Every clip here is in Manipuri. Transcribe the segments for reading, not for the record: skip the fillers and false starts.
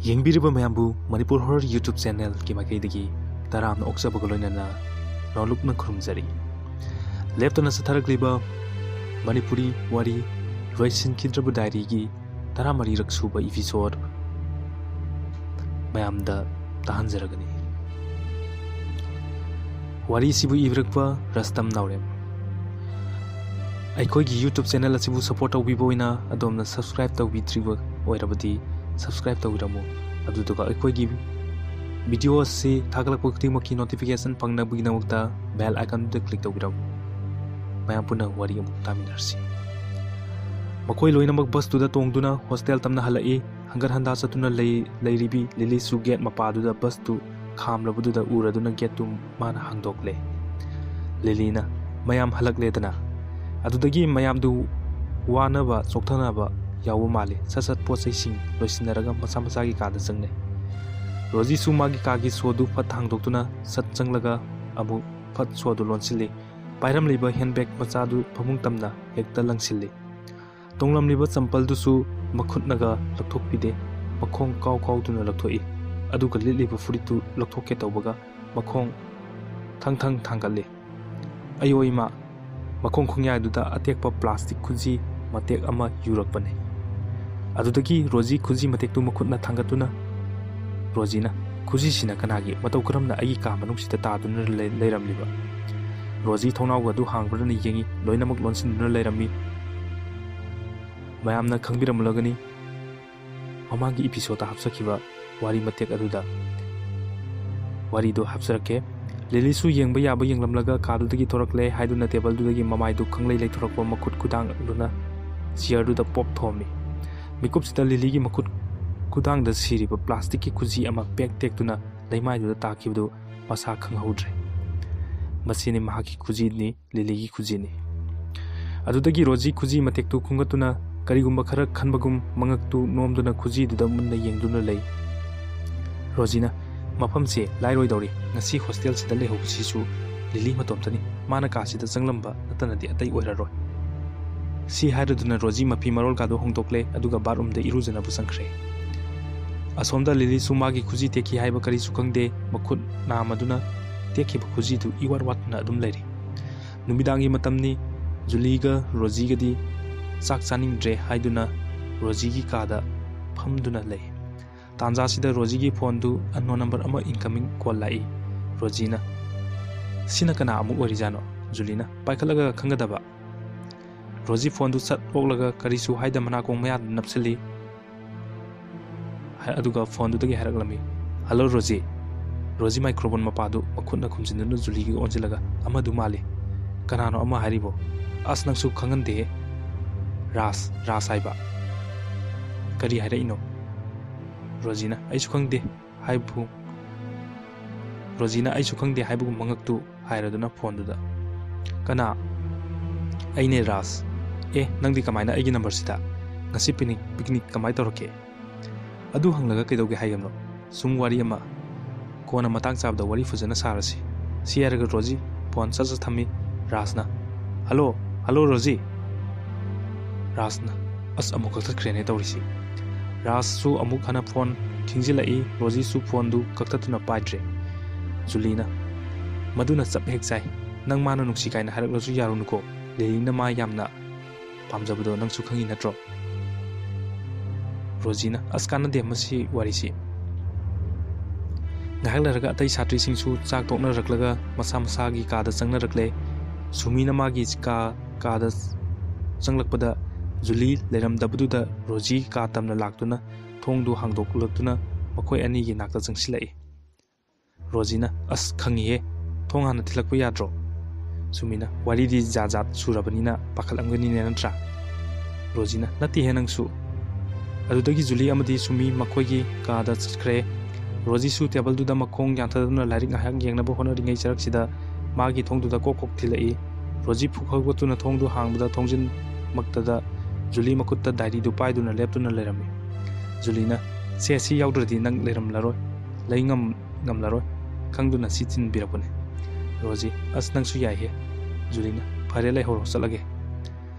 ꯌꯦꯡꯕꯤꯔꯤꯕ ꯃꯌꯥꯝꯕꯨ ꯃꯅꯤꯄꯨꯔ ꯍꯣꯔꯔ ꯌꯨꯇ꯭ꯌꯨꯕ ꯆꯦꯅꯦꯜꯒꯤ ꯃꯥꯏꯀꯩꯗꯒꯤ ꯇꯔꯥꯝꯅ ꯑꯣꯛꯆꯕꯒ ꯂꯣꯏꯅꯅ ꯅꯣꯡꯂꯨꯛꯅ ꯈꯨꯔꯨꯝꯖꯔꯤ꯫ ꯂꯦꯞꯇꯅ ꯆꯠꯊꯔꯛꯂꯤꯕ ꯃꯅꯤꯄꯨꯔꯤ ꯋꯥꯔꯤ ꯂꯣꯏꯁꯤꯟꯈꯤꯗ꯭ꯔꯕ ꯗꯥꯏꯔꯤꯒꯤ 14ꯔꯛ ꯁꯨꯕ ꯏꯄꯤꯁꯣꯗ ꯃꯌꯥꯝꯗ ꯇꯥꯍꯟꯖꯔꯒꯅꯤ꯫ ꯋꯥꯔꯤꯁꯤꯕꯨ ꯏꯕꯤꯔꯛꯄ ꯔꯁꯇꯝ ꯅꯥꯎꯔꯦꯝ꯫ ꯑꯩꯈꯣꯏꯒꯤ ꯌꯨꯇ꯭ꯌꯨꯕ ꯆꯦꯅꯦꯜ ꯑꯁꯤꯕꯨ ꯁꯄꯣꯔꯠ ꯇꯧꯕꯤꯕ ꯑꯣꯏꯅ ꯑꯗꯣꯝꯅ ꯁꯕꯁꯀ꯭ꯔꯥꯏꯕ ꯇꯧꯕꯤꯗ꯭ꯔꯤꯕ ꯑꯣꯏꯔꯕꯗꯤ ꯁꯕꯁꯀ꯭ꯔꯥꯏꯕ ꯇꯧꯕꯤꯔꯝꯃꯨ, ꯑꯗꯨꯒ ꯑꯩꯈꯣꯏꯒꯤ ꯚꯤꯗꯤꯑꯣ ꯑꯁꯤ ꯊꯥꯒꯠꯂꯛꯄ ꯈꯨꯗꯤꯡꯃꯛꯀꯤ ꯅꯣꯇꯤꯐꯤꯀꯦꯁꯟ ꯐꯪꯅꯕꯒꯤꯗꯃꯛꯇ ꯕꯦꯜ ꯑꯥꯏꯀꯟꯗꯨꯗ ꯀ꯭ꯂꯤꯛ ꯇꯧꯕꯤꯔꯝꯃꯨ꯫ ꯃꯌꯥꯝ ꯄꯨꯟꯅ ꯋꯥꯔꯤ ꯑꯃꯨꯛ ꯇꯥꯃꯤꯟꯅꯔꯁꯤ꯫ ꯃꯈꯣꯏ ꯂꯣꯏꯅꯃꯛ ꯕꯁꯇꯨꯗ ꯇꯣꯡꯗꯨꯅ ꯍꯣꯁꯇꯦꯜ ꯇꯝꯅ ꯍꯜꯂꯛꯏ꯫ ꯍꯪꯒꯠ ꯍꯟꯗꯥ ꯆꯠꯇꯨꯅ ꯂꯩꯔꯤꯕꯤ ꯂꯤꯂꯤꯁꯨ ꯒꯦꯠ ꯃꯄꯥꯗꯨꯗ ꯕꯁꯇꯨ ꯈꯥꯝꯂꯕꯗꯨꯗ ꯎꯔꯗꯨꯅ ꯒꯦꯠꯇꯨ ꯃꯥꯅ ꯍꯥꯡꯗꯣꯛꯂꯦ꯫ ꯂꯤꯂꯤꯅ "ꯃꯌꯥꯝ ꯍꯜꯂꯛꯂꯦꯗꯅ?" ꯑꯗꯨꯗꯒꯤ ꯃꯌꯥꯝꯗꯨ ꯋꯥꯅꯕ ꯆꯣꯛꯊꯅꯕ ꯌꯥꯎꯕ ꯃꯥꯜꯂꯤ꯫ ꯁꯠ ꯄꯣꯠ ꯆꯩꯁꯤꯡ ꯂꯣꯏꯁꯤꯟꯅꯔꯒ ꯃꯁꯥ ꯃꯁꯥꯒꯤ ꯀꯥꯗ ꯆꯪꯅꯩ꯫ ꯔꯣꯖꯤꯁꯨ ꯃꯥꯒꯤ ꯀꯥꯒꯤ ꯁꯣꯗꯨ ꯐꯠ ꯍꯥꯡꯗꯣꯛꯇꯨꯅ ꯁꯠ ꯆꯪꯂꯒ ꯑꯃꯨꯛ ꯐꯠ ꯁꯣꯗꯨ ꯂꯣꯟꯁꯤꯜꯂꯤ꯫ ꯄꯥꯏꯔꯝꯂꯤꯕ ꯍꯦꯟꯕꯦꯒ ꯃꯆꯥꯗꯨ ꯐꯃꯨꯡ ꯇꯝꯅ ꯍꯦꯛꯇ ꯂꯪꯁꯤꯜꯂꯤ꯫ ꯇꯣꯡꯂꯝꯂꯤꯕ ꯆꯝꯄꯜꯗꯨꯁꯨ ꯃꯈꯨꯠꯅꯒ ꯂꯧꯊꯣꯛꯄꯤꯗꯦ, ꯃꯈꯣꯡ ꯀꯥꯎꯗꯨꯅ ꯂꯧꯊꯣꯛꯏ꯫ ꯑꯗꯨꯒ ꯂꯤꯠꯂꯤꯕ ꯐꯨꯔꯤꯠꯇꯨ ꯂꯧꯊꯣꯛꯀꯦ ꯇꯧꯕꯒ ꯃꯈꯣꯡ ꯊꯪ ꯊꯥꯡꯒꯠꯂꯤ꯫ ꯑꯌꯣ ꯏꯃꯥ! ꯃꯈꯣꯡ ꯈꯣꯡꯌꯥꯗꯨꯗ ꯑꯇꯦꯛꯄ ꯄ꯭ꯂꯥꯁꯇꯤꯛ ꯈꯨꯖꯤ ꯃꯇꯦꯛ ꯑꯃ ꯌꯨꯔꯛꯄꯅꯤ꯫ ꯑꯗꯨꯗꯒꯤ ꯔꯣꯖꯤ ꯈꯨꯖꯤ ꯃꯇꯦꯛꯇꯨ ꯃꯈꯨꯠꯅ ꯊꯥꯡꯒꯠꯇꯨꯅ, "ꯔꯣꯖꯤꯅ, ꯈꯨꯖꯤꯁꯤꯅ ꯀꯅꯥꯒꯤ? ꯃꯇꯧ ꯀꯔꯝꯅ ꯑꯩꯒꯤ ꯀꯥ ꯃꯅꯨꯡꯁꯤꯗ ꯇꯥꯗꯨꯅ ꯂꯩꯔꯝꯂꯤꯕ?" ꯔꯣꯖꯤ ꯊꯣꯡꯅꯥꯎ ꯑꯗꯨ ꯍꯥꯡꯕ꯭ꯔꯅ ꯌꯦꯡꯉꯤ꯫ ꯂꯣꯏꯅꯃꯛ ꯂꯣꯟꯁꯤꯟꯗꯨꯅ ꯂꯩꯔꯝꯃꯤ꯫ ꯃꯌꯥꯝꯅ ꯈꯪꯕꯤꯔꯝꯂꯒꯅꯤ ꯃꯃꯥꯡꯒꯤ ꯏꯄꯤꯁꯣꯗꯇ ꯍꯥꯞꯆꯈꯤꯕ ꯋꯥꯔꯤ ꯃꯇꯦꯛ ꯑꯗꯨꯗ ꯋꯥꯔꯤꯗꯨ ꯍꯥꯞꯆꯔꯛꯀꯦ꯫ ꯂꯤꯂꯤꯁꯨ ꯌꯦꯡꯕ ꯌꯥꯕ ꯌꯦꯡꯂꯝꯂꯒ ꯀꯥꯗꯨꯗꯒꯤ ꯊꯣꯔꯛꯂꯦ ꯍꯥꯏꯗꯨꯅ ꯇꯦꯕꯜꯗꯨꯗꯒꯤ ꯃꯃꯥꯏꯗꯨ ꯈꯪꯂꯩ ꯂꯩꯊꯣꯔꯛꯄ ꯃꯈꯨꯠ ꯈꯨꯗꯥꯡꯗꯨꯅ ꯆꯤꯌꯔꯗꯨꯗ ꯄꯣꯞ ꯊꯣꯝꯃꯤ꯫ ꯃꯤꯀꯨꯞꯁꯤꯗ ꯂꯤꯂꯤꯒꯤ ꯃꯈꯨꯠ ꯈꯨꯗꯥꯡꯗ ꯁꯤꯔꯤꯕ ꯄ꯭ꯂꯥꯁꯇꯤꯛꯀꯤ ꯈꯨꯖꯤ ꯑꯃ ꯄꯦꯛ ꯇꯦꯛꯇꯨꯅ ꯂꯩꯃꯥꯏꯗꯨꯗ ꯇꯥꯈꯤꯕꯗꯨ ꯃꯁꯥ ꯈꯪꯍꯧꯗ꯭ꯔꯦ꯫ ꯃꯁꯤꯅꯤ ꯃꯍꯥꯛꯀꯤ ꯈꯨꯖꯤꯅꯤ, ꯂꯤꯂꯤꯒꯤ ꯈꯨꯖꯤꯅꯤ꯫ ꯑꯗꯨꯗꯒꯤ ꯔꯣꯖꯤ ꯈꯨꯖꯤ ꯃꯇꯦꯛꯇꯨ ꯈꯨꯡꯒꯠꯇꯨꯅ ꯀꯔꯤꯒꯨꯝꯕ ꯈꯔ ꯈꯟꯕꯒꯨꯝ ꯃꯉꯛꯇꯨ ꯅꯣꯝꯗꯨꯅ ꯈꯨꯖꯤꯗꯨꯗ ꯃꯨꯟꯅ ꯌꯦꯡꯗꯨꯅ ꯂꯩ꯫ ꯔꯣꯖꯤꯅ "ꯃꯐꯝꯁꯦ ꯂꯥꯏꯔꯣꯏꯗꯧꯔꯤ꯫ ꯉꯁꯤ ꯍꯣꯁꯇꯦꯜꯁꯤꯗ ꯂꯩꯍꯧꯕꯁꯤꯁꯨ ꯂꯤꯂꯤ ꯃꯇꯣꯝꯇꯅꯤ꯫ ꯃꯥꯅ ꯀꯥꯁꯤꯗ ꯆꯪꯂꯝꯕ ꯅꯠꯇꯅꯗꯤ ꯑꯇꯩ ꯑꯣꯏꯔꯔꯣꯏ." ꯁꯤ ꯍꯥꯏꯔꯗꯨꯅ ꯔꯣꯖꯤ ꯃꯐꯤ ꯃꯔꯣꯜꯒꯗꯨ ꯍꯣꯡꯗꯣꯛꯂꯦ, ꯑꯗꯨꯒ ꯕꯥꯠꯔꯨꯝꯗ ꯏꯔꯨꯖꯅꯕ ꯆꯪꯈ꯭ꯔꯦ꯫ ꯑꯁꯣꯝꯗ ꯂꯤꯂꯤꯁꯨ ꯃꯥꯒꯤ ꯈꯨꯖꯤ ꯇꯦꯛꯈꯤ ꯍꯥꯏꯕ ꯀꯔꯤꯁꯨ ꯈꯪꯗꯦ꯫ ꯃꯈꯨꯠ ꯅꯥꯝꯃꯗꯨꯅ ꯇꯦꯛꯈꯤꯕ ꯈꯨꯖꯤꯗꯨ ꯏꯋꯥꯠ ꯋꯥꯠꯇꯨꯅ ꯑꯗꯨꯝ ꯂꯩꯔꯤ꯫ ꯅꯨꯃꯤꯗꯥꯡꯒꯤ ꯃꯇꯝꯅꯤ꯫ ꯖꯨꯂꯤꯒ ꯔꯣꯖꯤꯒꯗꯤ ꯆꯥꯛ ꯆꯥꯅꯤꯡꯗ꯭ꯔꯦ ꯍꯥꯏꯗꯨꯅ ꯔꯣꯖꯤꯒꯤ ꯀꯥꯗ ꯐꯝꯗꯨꯅ ꯂꯩ꯫ ꯇꯥꯟꯖꯥꯁꯤꯗ ꯔꯣꯖꯤꯒꯤ ꯐꯣꯟꯗꯨ ꯑꯟꯅꯣꯟ ꯅꯝꯕꯔ ꯑꯃ ꯏꯟꯀꯃꯤꯡ ꯀꯣꯜ ꯂꯥꯛꯏ꯫ ꯔꯣꯖꯤꯅ "ꯁꯤꯅ ꯀꯅꯥ ꯑꯃꯨꯛ ꯑꯣꯏꯔꯤꯖꯥꯠꯅꯣ?" ꯖꯨꯂꯤꯅ "ꯄꯥꯏꯈꯠꯂꯒ ꯈꯪꯒꯗꯕ." ꯔꯣꯖꯤ ꯐꯣꯟꯗꯨ ꯁꯠ ꯑꯣꯛꯂꯒ ꯀꯔꯤꯁꯨ ꯍꯥꯏꯗ ꯃꯅꯥꯀꯣꯡ ꯃꯌꯥꯗ ꯅꯞꯁꯤꯜꯂꯤ꯫ ꯑꯗꯨꯒ ꯐꯣꯟꯗꯨꯗꯒꯤ ꯍꯥꯏꯔꯛꯂꯝꯃꯤ, "ꯍꯜꯂꯣ ꯔꯣꯖꯤ." ꯔꯣꯖꯤ ꯃꯥꯏꯀ꯭ꯔꯣꯐꯣꯟ ꯃꯄꯥꯗꯨ ꯃꯈꯨꯠꯅ ꯈꯨꯝꯖꯤꯟꯗꯨꯅ ꯖꯨꯂꯤꯒꯤ ꯑꯣꯟꯁꯤꯜꯂꯒ, "ꯑꯃꯗꯨ ꯃꯥꯜꯂꯤ." "ꯀꯅꯥꯅꯣ ꯑꯃ ꯍꯥꯏꯔꯤꯕꯣ?" "ꯑꯁ ꯅꯪꯁꯨ ꯈꯪꯍꯟꯗꯦꯍꯦ." ꯔꯥꯖ ꯍꯥꯏꯕ." "ꯀꯔꯤ ꯍꯥꯏꯔꯛꯏꯅꯣ?" ꯔꯣꯖꯤꯅ "ꯑꯩꯁꯨ ꯈꯪꯗꯦ ꯍꯥꯏꯕꯒꯨꯝ ꯃꯉꯛꯇꯨ ꯍꯥꯏꯔꯗꯨꯅ ꯐꯣꯟꯗꯨꯗ, "ꯀꯅꯥ?" "ꯑꯩꯅꯦ ꯔꯥꯖ." "ꯑꯦ, ꯅꯪꯗꯤ ꯀꯃꯥꯏꯅ ꯑꯩꯒꯤ ꯅꯝꯕꯔꯁꯤꯗ? ꯉꯁꯤ ꯄꯤꯛꯅꯤꯛ ꯀꯃꯥꯏ ꯇꯧꯔꯛꯀꯦ?" "ꯑꯗꯨ ꯍꯪꯂꯒ ꯀꯩꯗꯧꯒꯦ ꯍꯥꯏꯒꯕꯅꯣ? ꯁꯨꯝ ꯋꯥꯔꯤ ꯑꯃ, ꯀꯣꯟꯅ ꯃꯇꯥꯡ ꯆꯥꯕꯗ ꯋꯥꯔꯤ ꯐꯖꯅ ꯁꯥꯔꯁꯤ." ꯁꯤ ꯍꯥꯏꯔꯒ ꯔꯣꯖꯤ ꯐꯣꯟ ꯁꯠ ꯊꯝꯃꯤ꯫ ꯔꯥꯖꯅ ꯍꯜꯂꯣ ꯔꯣꯖꯤ." ꯔꯥꯖꯅ "ꯑꯁ, ꯑꯃꯨꯛ ꯀꯛꯊꯠꯈ꯭ꯔꯦꯅꯦ ꯇꯧꯔꯤꯁꯤ." ꯔꯥꯖꯁꯨ ꯑꯃꯨꯛ ꯍꯟꯅ ꯐꯣꯟ ꯈꯤꯡꯖꯤꯜꯂꯛꯏ꯫ ꯔꯣꯖꯤꯁꯨ ꯐꯣꯟꯗꯨ ꯀꯛꯊꯠꯇꯨꯅ ꯄꯥꯏꯗ꯭ꯔꯦ꯫ ꯖꯨꯂꯤꯅ "ꯃꯗꯨꯅ ꯆꯞ ꯍꯦꯛ ꯆꯥꯏ꯫ ꯅꯪ ꯃꯥꯅ ꯅꯨꯡꯁꯤ ꯀꯥꯏꯅ ꯍꯥꯏꯔꯛꯂꯁꯨ ꯌꯥꯔꯨꯅꯨꯀꯣ꯫ ꯂꯤꯂꯤꯅ ꯃꯥ ꯌꯥꯝꯅ ꯄꯥꯝꯖꯕꯗꯣ ꯅꯪꯁꯨ ꯈꯪꯉꯤ ꯅꯠꯇ꯭ꯔꯣ?" ꯔꯣꯖꯤꯅ "ꯑꯁ, ꯀꯥꯟꯅꯗꯦ ꯃꯁꯤ ꯋꯥꯔꯤꯁꯤ." ꯉꯥꯏꯍꯥꯛ ꯂꯩꯔꯒ ꯑꯇꯩ ꯁꯥꯇ꯭ꯔꯤꯁꯤꯡꯁꯨ ꯆꯥꯛ ꯇꯣꯛꯅꯔꯛꯂꯒ ꯃꯁꯥ ꯃꯁꯥꯒꯤ ꯀꯥꯗ ꯆꯪꯅꯔꯛꯂꯦ꯫ ꯁꯨꯃꯤꯅ ꯃꯥꯒꯤ ꯀꯥꯗ ꯆꯪꯂꯛꯄꯗ ꯖꯨꯂꯤ ꯂꯩꯔꯝꯗꯕꯗꯨꯗ ꯔꯣꯖꯤ ꯀꯥ ꯇꯝꯅ ꯂꯥꯛꯇꯨꯅ ꯊꯣꯡꯗꯨ ꯍꯥꯡꯗꯣꯛꯂꯛꯇꯨꯅ ꯃꯈꯣꯏ ꯑꯅꯤꯒꯤ ꯅꯥꯛꯇ ꯆꯪꯁꯤꯜꯂꯛꯏ꯫ ꯔꯣꯖꯤꯅ "ꯑꯁ, ꯈꯪꯉꯤꯍꯦ, ꯊꯣꯡ ꯍꯥꯟꯅ ꯊꯤꯜꯂꯛꯄ ꯌꯥꯗ꯭ꯔꯣ?" ꯁꯨꯃꯤꯅ "ꯋꯥꯔꯤꯗꯤ ꯖꯥꯠ ꯁꯨꯔꯕꯅꯤꯅ ꯄꯥꯈꯠꯂꯝꯒꯅꯤꯅꯦ ꯅꯠꯇ꯭ꯔꯥ?" ꯔꯣꯖꯤꯅ "ꯅꯠꯇꯦꯍꯦ ꯅꯪꯁꯨ." ꯑꯗꯨꯗꯒꯤ ꯖꯨꯂꯤ ꯑꯃꯗꯤ ꯁꯨꯃꯤ ꯃꯈꯣꯏꯒꯤ ꯀꯥꯗ ꯆꯠꯈ꯭ꯔꯦ꯫ ꯔꯣꯖꯤꯁꯨ ꯇꯦꯕꯜꯗꯨꯗ ꯃꯈꯣꯡ ꯌꯥꯟꯊꯗꯨꯅ ꯂꯥꯏꯔꯤꯛ ꯉꯥꯏꯍꯥꯛ ꯌꯦꯡꯅꯕ ꯍꯣꯠꯅꯔꯤꯉꯩ ꯆꯔꯛꯁꯤꯗ ꯃꯥꯒꯤ ꯊꯣꯡꯗꯨꯗ ꯀꯣꯛ ꯊꯤꯜꯂꯛꯏ꯫ ꯔꯣꯖꯤ ꯄꯨꯛ ꯍꯧꯒꯠꯇꯨꯅ ꯊꯣꯡꯗꯨ ꯍꯥꯡꯕꯗ ꯊꯣꯡꯖꯤꯟꯃꯛꯇꯗ ꯖꯨꯂꯤ ꯃꯈꯨꯠꯇ ꯗꯥꯏꯔꯤꯗꯨ ꯄꯥꯏꯗꯨꯅ ꯂꯦꯞꯇꯨꯅ ꯂꯩꯔꯝꯃꯤ꯫ ꯖꯨꯂꯤꯅ "ꯁꯦ, ꯁꯤ ꯌꯥꯎꯗ꯭ꯔꯗꯤ ꯅꯪ ꯂꯩ ꯉꯝꯂꯔꯣꯏ ꯈꯪꯗꯨꯅ ꯁꯤ ꯊꯤꯟꯕꯤꯔꯛꯄꯅꯦ." ꯔꯣꯖꯤ "ꯑꯁ, ꯅꯪꯁꯨ ꯌꯥꯏꯍꯦ." ꯖꯨꯂꯤꯅ "ꯐꯔꯦ, ꯂꯩꯍꯧꯔꯣ, ꯆꯠꯂꯒꯦ."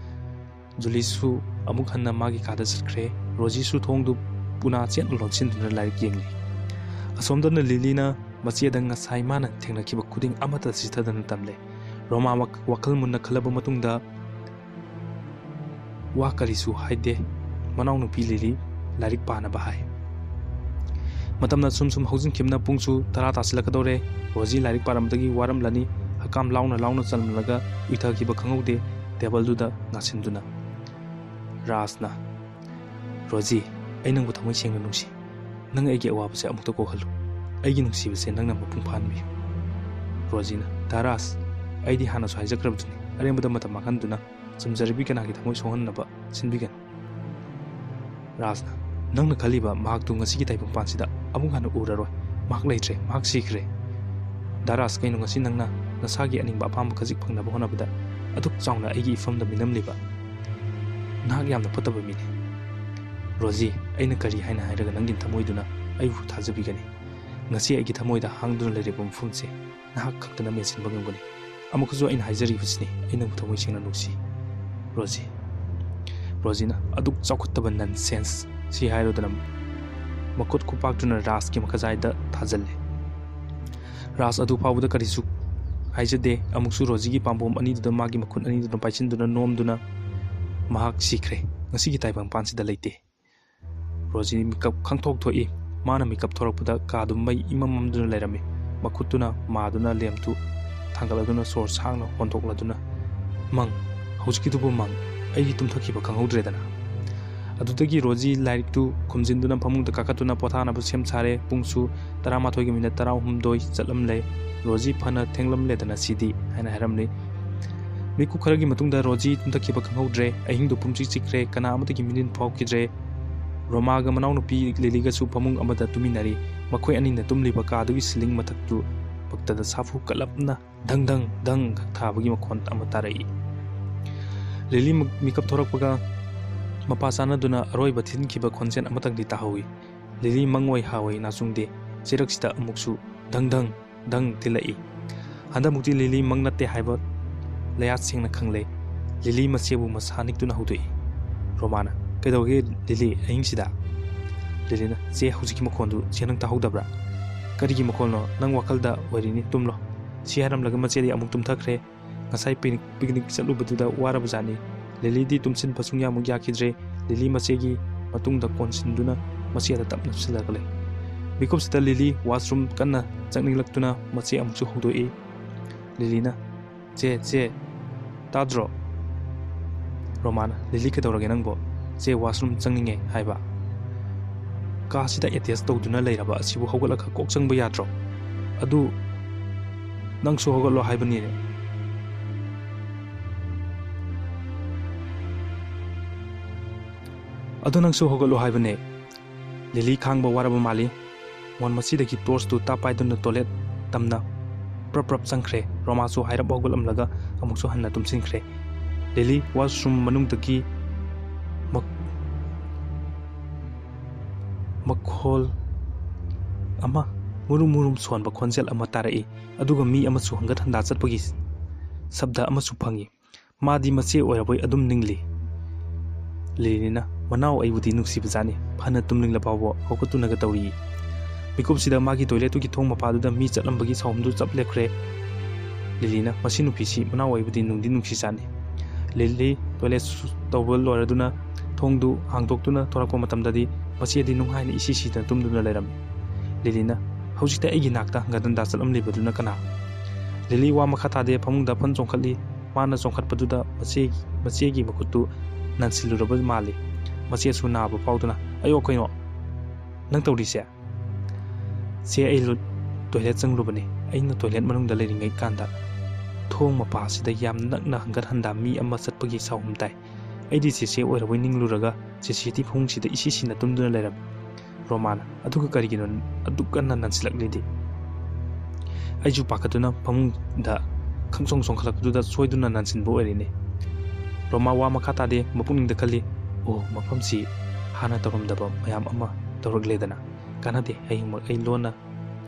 ꯖꯨꯂꯤꯁꯨ ꯑꯃꯨꯛ ꯍꯟꯅ ꯃꯥꯒꯤ ꯀꯥꯗ ꯆꯠꯈ꯭ꯔꯦ꯫ ꯔꯣꯖꯤꯁꯨ ꯊꯣꯡꯗꯨ ꯄꯨꯅꯥ ꯆꯦꯠꯅ ꯂꯣꯟꯁꯤꯟꯗꯨꯅ ꯂꯥꯏꯔꯤꯛ ꯌꯦꯡꯂꯤ ꯑꯁꯣꯝꯗꯅ ꯂꯤꯂꯤꯅ ꯃꯆꯦꯗ ꯉꯁꯥꯏ ꯃꯥꯅ ꯊꯦꯡꯅꯈꯤꯕ ꯈꯨꯗꯤꯡ ꯑꯃꯠꯇ ꯆꯤꯊꯗꯅ ꯇꯝꯂꯦ ꯔꯣꯃꯥ ꯋꯥꯈꯜ ꯃꯨꯟꯅ ꯈꯜꯂꯕ ꯃꯇꯨꯡꯗ ꯋꯥ ꯀꯔꯤꯁꯨ ꯍꯥꯏꯗꯦ ꯃꯅꯥꯎꯅꯨꯄꯤ ꯂꯤꯂꯤ ꯂꯥꯏꯔꯤꯛ ꯄꯥꯅꯕ ꯍꯥꯏ ꯃꯇꯝꯅ ꯁꯨꯝ ꯍꯧꯖꯤꯟꯈꯤꯕꯅ ꯄꯨꯡꯁꯨ 10 ꯇꯥꯁꯤꯜꯂꯛꯀꯗꯧꯔꯦ ꯔꯣꯖꯤ ꯂꯥꯏꯔꯤꯛ ꯄꯥꯔꯝꯕꯗꯒꯤ ꯋꯥꯔꯝꯂꯅꯤ ꯍꯛꯀꯥꯝ ꯂꯥꯎꯅ ꯆꯜꯂꯒ ꯎꯏꯊꯈꯤꯕ ꯈꯪꯍꯧꯗꯦ ꯇꯦꯕꯜꯗꯨꯗ ꯉꯥꯁꯤꯟꯗꯨꯅ ꯔꯥꯖꯅ ꯔꯣꯖꯤ ꯑꯩ ꯅꯪꯕꯨ ꯊꯃꯣꯏ ꯁꯦꯡꯅ ꯅꯨꯡꯁꯤ ꯅꯪ ꯑꯩꯒꯤ ꯑꯋꯥꯕꯁꯦ ꯑꯃꯨꯛꯇ ꯀꯣꯛꯍꯜꯂꯨ ꯑꯩꯒꯤ ꯅꯨꯡꯁꯤꯕꯁꯦ ꯅꯪꯅ ꯃꯄꯨꯡ ꯐꯥꯍꯟꯕꯤꯌꯨ ꯔꯣꯖꯤꯅ ꯔꯥꯖ ꯑꯩꯗꯤ ꯍꯥꯟꯅꯁꯨ ꯍꯥꯏꯖꯈ꯭ꯔꯕꯗꯨꯅꯤ ꯑꯔꯦꯝꯕꯗ ꯃꯇꯝ ꯃꯥꯡꯍꯟꯗꯨꯅ ꯆꯨꯝꯖꯔꯕꯤ ꯀꯅꯥꯒꯤ ꯊꯃꯣꯏ ꯁꯣꯛꯍꯟꯅꯕ ꯁꯤꯟꯕꯤꯒꯅꯨ ꯔꯥꯖꯅ ꯅꯪꯅ ꯈꯜꯂꯤꯕ ꯃꯍꯥꯛꯇꯨ ꯉꯁꯤꯒꯤ ꯇꯥꯏꯕꯪꯄꯥꯟꯁꯤꯗ ꯑꯃꯨꯛ ꯍꯟꯅ ꯎꯔꯔꯣꯏ ꯃꯍꯥꯛ ꯂꯩꯇ꯭ꯔꯦ ꯃꯍꯥꯛ ꯁꯤꯈ꯭ꯔꯦ ꯔꯥꯖ ꯀꯩꯅꯣ ꯉꯁꯤ ꯅꯪꯅ ꯅꯁꯥꯒꯤ ꯑꯅꯤꯡꯕ ꯑꯄꯥꯝꯕ ꯈꯖꯤꯛ ꯐꯪꯅꯕ ꯍꯣꯠꯅꯕꯗ ꯑꯗꯨꯛ ꯆꯥꯎꯅ ꯑꯩꯒꯤ ꯏꯐꯝꯗ ꯃꯤꯅꯝꯂꯤꯕ ꯅꯍꯥꯛ ꯌꯥꯝꯅ ꯐꯠꯇꯕ ꯃꯤꯅꯤ ꯔꯣꯖꯤ ꯑꯩꯅ ꯀꯔꯤ ꯍꯥꯏꯅ ꯍꯥꯏꯔꯒ ꯅꯪꯒꯤ ꯊꯃꯣꯏꯗꯨꯅ ꯑꯩꯕꯨ ꯊꯥꯖꯕꯤꯒꯅꯤ ꯉꯁꯤ ꯑꯩꯒꯤ ꯊꯃꯣꯏꯗ ꯍꯥꯡꯗꯨꯅ ꯂꯩꯔꯤꯕ ꯃꯐꯝꯁꯦ ꯅꯍꯥꯛ ꯈꯛꯇꯅ ꯃꯦꯟꯁꯤꯟꯕ ꯉꯝꯒꯅꯤ ꯑꯃꯨꯛꯀꯁꯨ ꯑꯩꯅ ꯍꯥꯏꯖꯔꯤꯕꯁꯤꯅꯤ ꯑꯩ ꯅꯪꯕꯨ ꯊꯃꯣꯏ ꯁꯦꯡꯅ ꯅꯨꯡꯁꯤ ꯔꯣꯖꯤꯅ ꯑꯗꯨꯛ ꯆꯥꯎꯈꯠꯇꯕ ꯅꯟꯁꯦꯟꯁ ꯁꯤ ꯍꯥꯏꯔꯨꯗꯅ ꯃꯈꯨꯠ ꯈꯨꯄꯥꯛꯇꯨꯅ ꯔꯥꯖꯀꯤ ꯃꯈꯖꯥꯏꯗ ꯊꯥꯖꯜꯂꯦ ꯔꯥꯖ ꯑꯗꯨ ꯐꯥꯎꯕꯗ ꯀꯔꯤꯁꯨ ꯍꯥꯏꯖꯗꯦ ꯑꯃꯨꯛꯁꯨ ꯔꯣꯖꯤꯒꯤ ꯄꯥꯝꯕꯣꯝ ꯑꯅꯤꯗꯨꯗ ꯃꯥꯒꯤ ꯃꯈꯨꯠ ꯑꯅꯤꯗꯨꯅ ꯄꯥꯏꯁꯤꯟꯗꯨꯅ ꯅꯣꯝꯗꯨꯅ ꯃꯍꯥꯛ ꯁꯤꯈ꯭ꯔꯦ ꯉꯁꯤꯒꯤ ꯇꯥꯏꯕꯪꯄꯥꯟꯁꯤꯗ ꯂꯩꯇꯦ ꯔꯣꯖꯤ ꯃꯤꯀꯞ ꯈꯪꯊꯣꯛ ꯊꯣꯛꯏ ꯃꯥꯅ ꯃꯤꯀꯞ ꯊꯣꯔꯛꯄꯗ ꯀꯥꯗꯨ ꯃꯩ ꯏꯃꯝꯗꯨꯅ ꯂꯩꯔꯝꯃꯤ ꯃꯈꯨꯠꯇꯨꯅ ꯃꯥꯗꯨꯅ ꯂꯦꯝꯇꯨ ꯊꯥꯡꯒꯠꯂꯗꯨꯅ ꯁꯣꯔ ꯁꯥꯡꯅ ꯍꯣꯟꯗꯣꯛꯂꯗꯨꯅ ꯃꯪ ꯍꯧꯖꯤꯛꯀꯤꯗꯨꯕꯨ ꯃꯪ ꯑꯩꯒꯤ ꯇꯨꯝꯊꯈꯤꯕ ꯈꯪꯍꯧꯗ꯭ꯔꯦꯗꯅ ꯑꯗꯨꯗꯒꯤ ꯔꯣꯖꯤ ꯂꯥꯏꯔꯤꯛꯇꯨ ꯈꯨꯝꯖꯤꯟꯗꯨꯅ ꯐꯃꯨꯡꯗ ꯀꯥꯈꯠꯇꯨꯅ ꯄꯣꯊꯥꯅꯕ ꯁꯦꯝ ꯁꯥꯔꯦ ꯄꯨꯡꯁꯨ 11:19 ꯆꯠꯂꯝꯂꯦ ꯔꯣꯖꯤ ꯐꯅ ꯊꯦꯡꯂꯝꯂꯦꯗꯅ ꯁꯤꯗꯤ ꯍꯥꯏꯅ ꯍꯥꯏꯔꯝꯂꯤ ꯃꯤꯀꯨꯞ ꯈꯔꯒꯤ ꯃꯇꯨꯡꯗ ꯔꯣꯖꯤ ꯇꯨꯝꯊꯈꯤꯕ ꯈꯪꯍꯧꯗ꯭ꯔꯦ ꯑꯍꯤꯡꯗꯨ ꯄꯨꯡꯆꯤꯛ ꯆꯤꯛꯈ꯭ꯔꯦ ꯀꯅꯥ ꯑꯃꯠꯇꯒꯤ ꯃꯤꯅꯤꯟ ꯐꯥꯎꯈꯤꯗ꯭ꯔꯦ ꯔꯣꯃꯥꯒ ꯃꯅꯥꯎꯅꯨꯄꯤ ꯂꯤꯂꯤꯒꯁꯨ ꯐꯃꯨꯡ ꯑꯃꯗ ꯇꯨꯃꯤꯟꯅꯔꯤ ꯃꯈꯣꯏ ꯑꯅꯤꯅ ꯇꯨꯝꯂꯤꯕ ꯀꯥꯗꯨꯒꯤ ꯁꯤꯂꯤꯡ ꯃꯊꯛꯇꯨ ꯐꯛꯇꯗ ꯁꯥꯐꯨ ꯀꯜꯂꯞꯅ ꯙꯪ ꯙꯪ ꯙꯪ ꯊꯥꯕꯒꯤ ꯃꯈꯣꯟ ꯑꯃ ꯇꯥꯔꯛꯏ ꯂꯤꯂꯤ ꯃꯤꯀꯞ ꯊꯣꯔꯛꯄꯒ ꯃꯄꯥ ꯆꯥꯟꯅꯗꯨꯅ ꯑꯔꯣꯏꯕ ꯊꯤꯟꯈꯤꯕ ꯈꯣꯟꯖꯦꯜ ꯑꯃꯇꯪꯗꯤ ꯇꯥꯍꯧꯏ ꯂꯤꯂꯤ ꯃꯪꯑꯣꯏ ꯍꯥꯋꯏ ꯅꯥꯆꯨꯡꯗꯦ ꯆꯤꯔꯛꯁꯤꯗ ꯑꯃꯨꯛꯁꯨ ꯙꯪ ꯙꯪ ꯙꯪ ꯊꯤꯜꯂꯛꯏ ꯍꯟꯗꯛꯃꯨꯛꯇꯤ ꯂꯤꯂꯤ ꯃꯪ ꯅꯠꯇꯦ ꯍꯥꯏꯕ ꯂꯌꯥꯠ ꯁꯦꯡꯅ ꯈꯪꯂꯦ ꯂꯤꯂꯤ ꯃꯆꯦꯕꯨ ꯃꯁꯥ ꯅꯤꯛꯇꯨꯅ ꯍꯧꯗꯣꯛꯏ ꯔꯣꯃꯥꯅ ꯀꯩꯗꯧꯒꯦ ꯂꯤꯂꯤ ꯑꯍꯤꯡꯁꯤꯗ ꯂꯤꯂꯤꯅ ꯆꯦ ꯍꯧꯖꯤꯛꯀꯤ ꯃꯈꯣꯟꯗꯨ ꯆꯦ ꯅꯪ ꯇꯥꯍꯧꯗꯕ꯭ꯔꯥ ꯀꯔꯤꯒꯤ ꯃꯈꯣꯜꯅꯣ ꯅꯪ ꯋꯥꯈꯜꯗ ꯑꯣꯏꯔꯤꯅꯤ ꯇꯨꯝꯂꯣ ꯁꯤ ꯍꯥꯏꯔꯝꯂꯒ ꯃꯆꯦꯗꯤ ꯑꯃꯨꯛ ꯇꯨꯝꯊꯈ꯭ꯔꯦ ꯉꯁꯥꯏ ꯄꯤꯛꯅꯤꯛ ꯆꯠꯂꯨꯕꯗꯨꯗ ꯋꯥꯔꯕꯖꯥꯠꯅꯤ ꯂꯤꯂꯤꯗꯤ ꯇꯨꯝꯁꯤꯟꯕ ꯁꯨꯡꯌꯥꯃꯨꯛ ꯌꯥꯈꯤꯗ꯭ꯔꯦ ꯂꯤꯂꯤ ꯃꯆꯦꯒꯤ ꯃꯇꯨꯡꯗ ꯀꯣꯟꯁꯤꯟꯗꯨꯅ ꯃꯆꯦꯗ ꯇꯞꯅ ꯅꯞꯁꯤꯜꯂꯒ ꯂꯩ ꯃꯤꯀꯨꯞꯁꯤꯗ ꯂꯤꯂꯤ ꯋꯥꯁꯔꯨꯝ ꯀꯟꯅ ꯆꯪꯅꯤꯡꯂꯛꯇꯨꯅ ꯃꯆꯦ ꯑꯃꯨꯛꯁꯨ ꯍꯧꯗꯣꯛꯏ ꯂꯤꯂꯤꯅ ꯆꯦ ꯇꯥꯗ꯭ꯔꯣ ꯔꯣꯃꯥꯅ ꯂꯤꯂꯤ ꯀꯩꯗꯧꯔꯒꯦ ꯅꯪꯕꯣ ꯆꯦ ꯋꯥꯁꯔꯨꯝ ꯆꯪꯅꯤꯡꯉꯦ ꯍꯥꯏꯕ ꯀꯥꯁꯤꯗ ꯑꯦꯇꯦꯁ ꯇꯧꯗꯨꯅ ꯂꯩꯔꯕ ꯑꯁꯤꯕꯨ ꯍꯧꯒꯠꯂꯒ ꯀꯣꯛ ꯆꯪꯕ ꯌꯥꯗ꯭ꯔꯣ ꯑꯗꯨ ꯅꯪꯁꯨ ꯍꯧꯒꯠꯂꯣ ꯍꯥꯏꯕꯅꯤꯅꯦ ꯑꯗꯨ ꯅꯪꯁꯨ ꯍꯧꯒꯠꯂꯣ ꯍꯥꯏꯕꯅꯦ ꯂꯤꯂꯤ ꯈꯥꯡꯕ ꯋꯥꯔꯕ ꯃꯥꯜꯂꯤ ꯃꯣꯟ ꯃꯁꯤꯗꯒꯤ ꯇꯣꯔꯆꯇꯨ ꯇꯥꯞ ꯄꯥꯏꯗꯨꯅ ꯇꯣꯏꯂꯦꯠ ꯇꯝꯅ ꯄ꯭ꯔꯞ ꯆꯪꯈ꯭ꯔꯦ ꯔꯣꯃꯥꯁꯨ ꯍꯥꯏꯔꯞ ꯍꯧꯒꯠꯂꯝꯂꯒ ꯑꯃꯨꯛꯁꯨ ꯍꯟꯅ ꯇꯨꯝꯁꯤꯟꯈ꯭ꯔꯦ ꯂꯤꯂꯤ ꯋꯥꯁꯔꯨꯝ ꯃꯅꯨꯡꯗꯒꯤ ꯃꯈꯣꯜ ꯑꯃ ꯃꯨꯔꯨꯝ ꯁꯣꯟꯕ ꯈꯣꯟꯖꯦꯜ ꯑꯃ ꯇꯥꯔꯛꯏ ꯑꯗꯨꯒ ꯃꯤ ꯑꯃꯁꯨ ꯍꯪꯒꯠ ꯍꯟꯗꯥ ꯆꯠꯄꯒꯤ ꯁꯕꯗ ꯑꯃꯁꯨ ꯐꯪꯏ ꯃꯥꯗꯤ ꯃꯆꯦ ꯑꯣꯏꯔꯕꯣꯏ ꯑꯗꯨꯝ ꯅꯤꯡꯂꯤ ꯂꯤꯂꯤꯅ ꯃꯅꯥꯎ ꯑꯩꯕꯨꯗꯤ ꯅꯨꯡꯁꯤꯕꯖꯥꯠꯅꯤ ꯐꯅ ꯇꯨꯝꯅꯤꯡꯂ ꯐꯥꯎꯕ ꯍꯧꯒꯠꯇꯨꯅꯒ ꯇꯧꯔꯤ ꯃꯤꯀꯨꯞꯁꯤꯗ ꯃꯥꯒꯤ ꯇꯣꯏꯂꯦꯠꯇꯨꯒꯤ ꯊꯣꯡ ꯃꯄꯥꯗꯨꯗ ꯃꯤ ꯆꯠꯂꯝꯕꯒꯤ ꯁꯥꯎꯝꯗꯨ ꯆꯞ ꯂꯦꯞꯈ꯭ꯔꯦ ꯂꯤꯂꯤꯅ ꯃꯁꯤ ꯅꯨꯄꯤꯁꯤ ꯃꯅꯥꯎ ꯑꯩꯕꯨꯗꯤ ꯅꯨꯡꯗꯤ ꯅꯨꯡꯁꯤꯖꯥꯠꯅꯤ ꯂꯤꯂꯤ ꯇꯣꯏꯂꯦꯠ ꯇꯧꯕ ꯂꯣꯏꯔꯗꯨꯅ ꯊꯣꯡꯗꯨ ꯍꯥꯡꯗꯣꯛꯇꯨꯅ ꯊꯣꯔꯛꯄ ꯃꯇꯝꯗꯗꯤ ꯃꯆꯦꯗꯤ ꯅꯨꯡꯉꯥꯏꯅ ꯏꯁꯤ ꯁꯤꯗꯅ ꯇꯨꯝꯗꯨꯅ ꯂꯩꯔꯝꯃꯤ ꯂꯤꯂꯤꯅ ꯍꯧꯖꯤꯛꯇ ꯑꯩꯒꯤ ꯅꯥꯛꯇ ꯍꯪꯒꯠ ꯍꯟꯗꯥ ꯆꯠꯂꯝꯂꯤꯕꯗꯨꯅ ꯀꯅꯥ ꯂꯤꯂꯤ ꯋꯥ ꯃꯈꯥ ꯇꯥꯗꯦ ꯐꯃꯨꯡꯗ ꯐꯟ ꯆꯣꯡꯈꯠꯂꯤ ꯃꯥꯅ ꯆꯣꯡꯈꯠꯄꯗꯨꯗ ꯃꯆꯦꯒꯤ ꯃꯈꯨꯠꯇꯨ ꯅꯟꯁꯤꯜꯂꯨꯔꯕ ꯃꯥꯜꯂꯤ ꯃꯆꯦꯁꯨ ꯅꯥꯕ ꯐꯥꯎꯗꯨꯅ ꯑꯌꯣ ꯀꯩꯅꯣ ꯅꯪ ꯇꯧꯔꯤꯁꯦ ꯆꯦ ꯑꯩ ꯇꯣꯏꯂꯦꯠ ꯆꯪꯂꯨꯕꯅꯤ ꯑꯩꯅ ꯇꯣꯏꯂꯦꯠ ꯃꯅꯨꯡꯗ ꯂꯩꯔꯤꯉꯩ ꯀꯥꯟꯗ ꯊꯣꯡ ꯃꯄꯥꯁꯤꯗ ꯌꯥꯝ ꯅꯛꯅ ꯍꯪꯒꯠ ꯍꯟꯗꯥ ꯃꯤ ꯑꯃ ꯆꯠꯄꯒꯤ ꯁꯥꯎꯝ ꯇꯥꯏ ꯑꯩꯗꯤ ꯆꯦꯆꯦ ꯑꯣꯏꯔꯕꯣꯏ ꯅꯤꯡꯂꯨꯔꯒ ꯆꯦꯆꯦꯗꯤ ꯐꯃꯨꯡꯁꯤꯗ ꯏꯁꯤ ꯁꯤꯅ ꯇꯨꯝꯗꯨꯅ ꯂꯩꯔꯝꯃꯤ ꯔꯣꯃꯥꯅ ꯑꯗꯨꯒ ꯀꯔꯤꯒꯤꯅꯣ ꯑꯗꯨꯛ ꯀꯟꯅ ꯅꯟꯁꯤꯜꯂꯛꯂꯤꯗꯤ ꯑꯩꯁꯨ ꯄꯥꯈꯠꯇꯨꯅ ꯐꯃꯨꯡꯗ ꯈꯪꯆꯣꯡ ꯆꯣꯡꯈꯠꯂꯛꯄꯗꯨꯗ ꯁꯣꯏꯗꯨꯅ ꯅꯟꯁꯤꯟꯕ ꯑꯣꯏꯔꯤꯅꯤ ꯔꯣꯃꯥ ꯋꯥ ꯃꯈꯥ ꯇꯥꯗꯦ ꯃꯄꯨꯛꯅꯤꯡꯗ ꯈꯜꯂꯤ ꯑꯣ ꯃꯐꯝꯁꯤ ꯍꯥꯟꯅ ꯇꯧꯔꯝꯗꯕ ꯃꯌꯥꯝ ꯑꯃ ꯇꯧꯔꯛꯂꯦꯗꯅ ꯀꯥꯟꯅꯗꯦ ꯍꯌꯦꯡꯃꯛ ꯑꯩ ꯂꯣꯟꯅ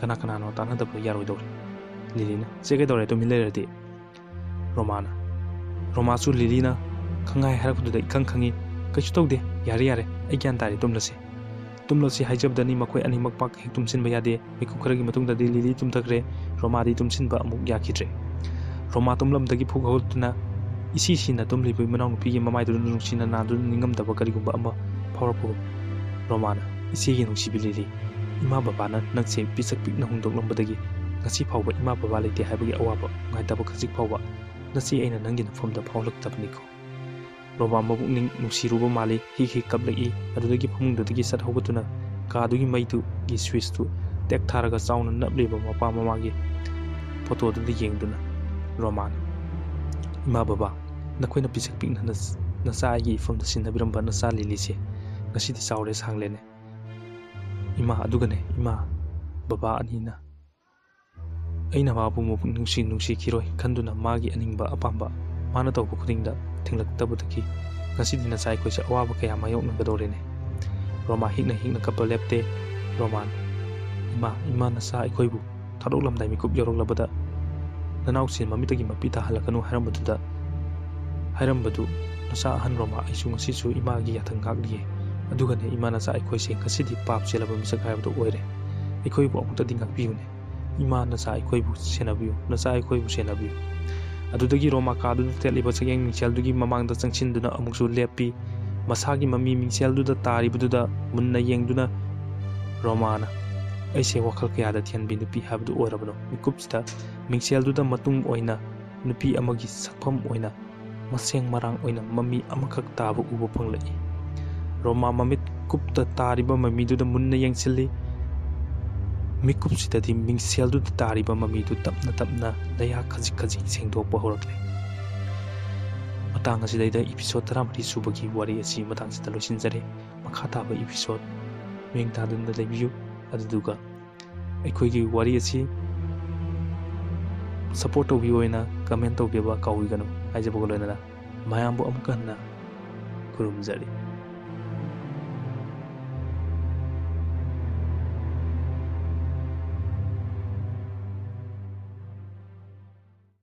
ꯀꯅꯥꯅꯣ ꯇꯥꯟꯅꯗꯕ ꯌꯥꯔꯣꯏꯗꯧꯔꯤ ꯂꯤꯂꯤꯅ ꯆꯦ ꯀꯩꯗꯧꯔꯦ ꯇꯨꯃꯤꯟ ꯂꯩꯔꯗꯤ ꯔꯣꯃꯥꯁꯨ ꯂꯤꯂꯤꯅ ꯈꯪꯉꯥꯏ ꯍꯥꯏꯔꯛꯄꯗꯨꯗ ꯏꯈꯪ ꯈꯪꯉꯤ ꯀꯩꯁꯨ ꯇꯧꯗꯦ ꯌꯥꯔꯦ ꯑꯩ ꯒ꯭ꯌꯥꯟ ꯇꯥꯔꯦ ꯇꯨꯝꯂꯁꯤ tumꯂꯁꯤ ꯍꯥꯏꯖꯕꯗꯅꯤ ꯃꯈꯣꯏ ꯑꯅꯤꯃꯛ ꯄꯥꯛ ꯍꯦꯛ ꯇꯨꯝꯁꯤꯟꯕ ꯌꯥꯗꯦ ꯃꯤꯀꯨꯞ ꯈꯔꯒꯤ ꯃꯇꯨꯡꯗꯗꯤ ꯂꯤꯂꯤ ꯇꯨꯝꯊꯈ꯭ꯔꯦ ꯔꯣꯃꯥꯗꯤ ꯇꯨꯝꯁꯤꯟꯕ ꯑꯃꯨꯛ ꯌꯥꯈꯤꯗ꯭ꯔꯦ ꯔꯣꯃꯥ ꯇꯨꯝꯂꯝꯗꯒꯤ ꯐꯨꯛ ꯍꯧꯒꯠꯇꯨꯅ ꯏꯁꯤꯁꯤꯅ ꯇꯨꯝꯂꯤꯕ ꯃꯅꯥꯎꯅꯨꯄꯤꯒꯤ ꯃꯃꯥꯏꯗꯨꯗ ꯅꯨꯡꯁꯤꯅ ꯅꯥꯟꯗꯨꯅ ꯅꯤꯡꯉꯝꯗꯕ ꯀꯔꯤꯒꯨꯝꯕ ꯑꯃ ꯐꯥꯎꯔꯛꯄꯒꯨꯝ ꯔꯣꯃꯥꯅ ꯏꯆꯦꯒꯤ ꯅꯨꯡꯁꯤꯕꯤ ꯂꯤꯂꯤ ꯏꯃꯥ ꯕꯕꯥꯅ ꯅꯪꯁꯦ ꯄꯤꯁꯛ ꯄꯤꯛꯅ ꯍꯨꯟꯗꯣꯛꯂꯝꯕꯗꯒꯤ ꯉꯁꯤ ꯐꯥꯎꯕ ꯏꯃꯥ ꯕꯕꯥ ꯂꯩꯇꯦ ꯍꯥꯏꯕꯒꯤ ꯑꯋꯥꯕ ꯅꯨꯡꯉꯥꯏꯇꯕ ꯈꯖꯤꯛ ꯐꯥꯎꯕ ꯉꯁꯤ ꯑꯩꯅ ꯅꯪꯒꯤ ꯅꯐꯝꯗ ꯐꯥꯎꯂꯛꯇꯕꯅꯤꯀꯣ ꯔꯣꯃꯥ ꯃꯕꯨꯛꯅꯤꯡ ꯅꯨꯡꯁꯤꯔꯨꯕ ꯃꯥꯜꯂꯤ ꯍꯤꯛ ꯍꯤꯛ ꯀꯞꯂꯛꯏ ꯑꯗꯨꯗꯒꯤ ꯐꯃꯨꯡꯗꯒꯤ ꯁꯠ ꯍꯧꯒꯠꯇꯨꯅ ꯀꯥꯗꯨꯒꯤ ꯃꯩꯗꯨꯒꯤ ꯁ꯭ꯋꯤꯆꯇꯨ ꯇꯦꯛ ꯊꯥꯔꯒ ꯆꯥꯎꯅ ꯅꯞꯂꯤꯕ ꯃꯄꯥ ꯃꯃꯥꯒꯤ ꯐꯣꯇꯣꯗꯨꯗ ꯌꯦꯡꯗꯨꯅ ꯔꯣꯃꯥꯅ ꯏꯃꯥ ꯕꯕꯥ ꯅꯈꯣꯏꯅ ꯄꯤꯁꯛ ꯄꯤꯛꯅ ꯅꯆꯥ ꯑꯩꯒꯤ ꯏꯐꯝꯗ ꯁꯤꯟꯅꯕꯤꯔꯝꯕ ꯅꯆꯥ ꯂꯤꯂꯤꯁꯦ ꯉꯁꯤꯗꯤ ꯆꯥꯎꯔꯦ ꯁꯥꯡꯂꯦꯅꯦ ꯏꯃꯥ ꯑꯗꯨꯒꯅꯦ ꯏꯃꯥ ꯕꯕꯥ ꯑꯅꯤꯅ ꯑꯩꯅ ꯃꯥꯕꯨ ꯅꯨꯡꯁꯤꯈꯤꯔꯣꯏ ꯈꯟꯗꯨꯅ ꯃꯥꯒꯤ ꯑꯅꯤꯡꯕ ꯑꯄꯥꯝꯕ ꯃꯥꯅ ꯇꯧꯕ ꯈꯨꯗꯤꯡꯗ ꯊꯤꯡꯂꯛꯇꯕꯗꯒꯤ ꯉꯁꯤꯗꯤ ꯅꯆꯥ ꯑꯩꯈꯣꯏꯁꯦ ꯑꯋꯥꯕ ꯀꯌꯥ ꯃꯥꯌꯣꯛꯅꯒꯗꯧꯔꯦꯅꯦ ꯔꯣꯃꯥ ꯍꯤꯛꯅ ꯍꯤꯛꯅ ꯀꯞꯄ ꯂꯦꯞꯇꯦ ꯔꯣꯃꯥꯟ ꯏꯃꯥ ꯅꯆꯥ ꯑꯩꯈꯣꯏꯕꯨ ꯊꯥꯗꯣꯛꯂꯝꯗꯥꯏ ꯃꯤꯀꯨꯞ ꯌꯧꯔꯛꯂꯕꯗ ꯅꯅꯥꯎꯁꯤ ꯃꯃꯤꯠꯇꯒꯤ ꯃꯄꯤ ꯇꯥꯍꯜꯂꯛꯀꯅꯨ ꯍꯥꯏꯔꯝꯕꯗꯨ ꯅꯆꯥ ꯑꯍꯟ ꯔꯣꯃꯥ ꯑꯩꯁꯨ ꯉꯁꯤꯁꯨ ꯏꯃꯥꯒꯤ ꯌꯥꯊꯪ ꯉꯥꯛꯂꯤꯌꯦ ꯑꯗꯨꯒꯅꯦ ꯏꯃꯥ ꯅꯆꯥ ꯑꯩꯈꯣꯏꯁꯦ ꯉꯁꯤꯗꯤ ꯄꯥꯞ ꯆꯦꯜꯂꯕ ꯃꯤꯁꯛ ꯍꯥꯏꯕꯗꯨ ꯑꯣꯏꯔꯦ ꯑꯩꯈꯣꯏꯕꯨ ꯑꯃꯨꯛꯇꯗꯤ ꯉꯥꯛꯄꯤꯌꯨꯅꯦ ꯏꯃꯥ ꯅꯆꯥ ꯑꯩꯈꯣꯏꯕꯨ ꯁꯦꯟꯅꯕꯤꯌꯨ ꯑꯗꯨꯗꯒꯤ ꯔꯣꯃꯥ ꯀꯥꯗꯨꯗ ꯊꯦꯠꯂꯤꯕ ꯁꯛꯌꯦꯡ ꯃꯤꯡꯁꯦꯜꯗꯨꯒꯤ ꯃꯃꯥꯡꯗ ꯆꯪꯁꯤꯟꯗꯨꯅ ꯑꯃꯨꯛꯁꯨ ꯂꯦꯞꯄꯤ ꯃꯁꯥꯒꯤ ꯃꯃꯤ ꯃꯤꯡꯁꯦꯜꯗꯨꯗ ꯇꯥꯔꯤꯕꯗꯨꯗ ꯃꯨꯟꯅ ꯌꯦꯡꯗꯨꯅ ꯔꯣꯃꯥꯅ ꯑꯩꯁꯦ ꯋꯥꯈꯜ ꯀꯌꯥꯗ ꯊꯦꯟꯕꯤ ꯅꯨꯄꯤ ꯍꯥꯏꯕꯗꯨ ꯑꯣꯏꯔꯕꯅꯣ ꯃꯤꯀꯨꯞꯁꯤꯗ ꯃꯤꯡꯁꯦꯜꯗꯨꯗ ꯃꯇꯨꯡ ꯑꯣꯏꯅ ꯅꯨꯄꯤ ꯑꯃꯒꯤ ꯁꯛꯐꯝ ꯑꯣꯏꯅ ꯃꯁꯦꯡ ꯃꯔꯥꯡ ꯑꯣꯏꯅ ꯃꯃꯤ ꯑꯃꯈꯛ ꯇꯥꯕ ꯎꯕ ꯐꯪꯂꯛꯏ ꯔꯣꯃꯥ ꯃꯃꯤꯠ ꯀꯨꯞꯇ ꯇꯥꯔꯤꯕ ꯃꯃꯤꯗꯨꯗ ꯃꯨꯟꯅ ꯌꯦꯡꯁꯤꯜꯂꯤ ꯃꯤꯀꯨꯞꯁꯤꯗꯗꯤ ꯃꯤꯡꯁꯦꯜꯗꯨꯗ ꯇꯥꯔꯤꯕ ꯃꯃꯤꯗꯨ ꯇꯞꯅ ꯇꯞꯅ ꯂꯩꯍꯥꯛ ꯈꯖꯤꯛ ꯈꯖꯤꯛ ꯁꯦꯡꯗꯣꯛꯄ ꯍꯧꯔꯛꯂꯦ ꯃꯇꯥꯡ ꯑꯁꯤꯗꯩꯗ ꯏꯄꯤꯁꯣꯠ 14 ꯁꯨꯕꯒꯤ ꯋꯥꯔꯤ ꯑꯁꯤ ꯃꯇꯥꯡꯁꯤꯗ ꯂꯣꯏꯁꯤꯟꯖꯔꯦ ꯃꯈꯥ ꯇꯥꯕ ꯏꯄꯤꯁꯣꯠ ꯃꯤꯠꯌꯦꯡ ꯇꯥꯗꯨꯅ ꯂꯩꯕꯤꯌꯨ ꯑꯗꯨꯗꯨꯒ ꯑꯩꯈꯣꯏꯒꯤ ꯋꯥꯔꯤ ꯑꯁꯤ ꯁꯄꯣꯔꯠ ꯇꯧꯕꯤꯌꯣꯅ ꯀꯃꯦꯟ ꯇꯧꯕꯤꯕ ꯀꯥꯎꯕꯤꯒꯅꯨ ꯍꯥꯏꯖꯕꯒ ꯂꯣꯏꯅꯅ ꯃꯌꯥꯝꯕꯨ ꯑꯃꯨꯛ ꯍꯟꯅ ꯈꯨꯔꯨꯝꯖꯔꯤ